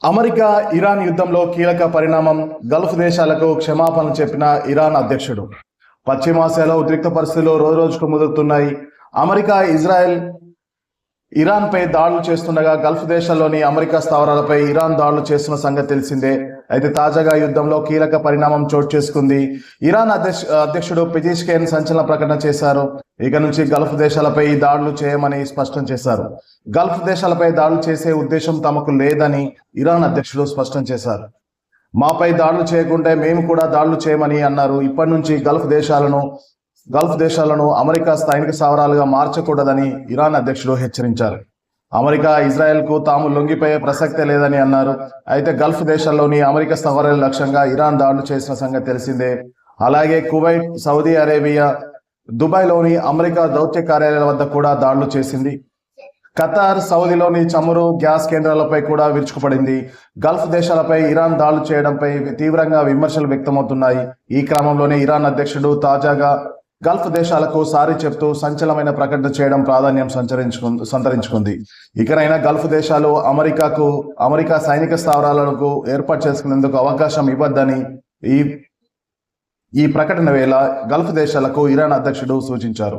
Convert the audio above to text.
America Iran యుద్ధంలో కీలక పరిణామం. గల్ఫ్ దేశాలకు క్షమాపణలు చెప్పిన ఇరాన్ అధ్యక్షుడు. పశ్చిమాసియాలో ఉద్రిక్త పరిస్థితులు రోజుకు ముదురుతున్నాయి. అమెరికా ఇరాన్ పై దాడులు చేస్తుండగా గల్ఫ్ దేశాల్లోని అమెరికా స్థావరాలపై ఇరాన్ దాడులు చేస్తున్న సంగతి తెలిసిందే. అయితే తాజాగా యుద్ధంలో కీలక పరిణామం చోటు చేసుకుంది. ఇరాన్ అధ్యక్షుడు పెజెష్కియాన్ సంచలన ప్రకటన చేశారు. ఇక నుంచి గల్ఫ్ దేశాలపై దాడులు చేయమని స్పష్టం చేశారు. గల్ఫ్ దేశాలపై దాడులు చేసే ఉద్దేశం తమకు లేదని ఇరాన్ అధ్యక్షుడు స్పష్టం చేశారు. మాపై దాడులు చేయకుంటే మేము కూడా దాడులు చేయమని అన్నారు. ఇప్పటి నుంచి గల్ఫ్ దేశాలను అమెరికా స్థానిక స్థావరాలుగా మార్చకూడదని ఇరాన్ అధ్యక్షుడు హెచ్చరించారు. అమెరికా ఇజ్రాయెల్కు తాము లొంగిపోయే ప్రసక్తే లేదని అన్నారు. అయితే గల్ఫ్ దేశాల్లోని అమెరికా స్థావరాల లక్ష్యంగా ఇరాన్ దాడులు చేసిన సంగతి తెలిసిందే. అలాగే కువైట్, సౌదీ అరేబియా, దుబాయ్లోని అమెరికా దౌత్య కార్యాలయాల వద్ద కూడా దాడులు చేసింది. ఖతార్, సౌదీలోని చమురు, గ్యాస్ కేంద్రాలపై కూడా విరుచుకుపడింది. గల్ఫ్ దేశాలపై ఇరాన్ దాడులు చేయడంపై తీవ్రంగా విమర్శలు వ్యక్తమవుతున్నాయి. ఈ క్రమంలోనే ఇరాన్ అధ్యక్షుడు తాజాగా గల్ఫ్ దేశాలకు సారీ చెప్తూ సంచలనమైన ప్రకటన చేయడం ప్రాధాన్యం సంతరించుకుంది. ఇకనైనా గల్ఫ్ దేశాలు అమెరికా సైనిక స్థావరాలకు ఏర్పాటు చేసుకునేందుకు అవకాశం ఇవ్వద్దని ఈ ప్రకటన వేళ గల్ఫ్ దేశాలకు ఇరాన్ అధ్యక్షుడు సూచించారు.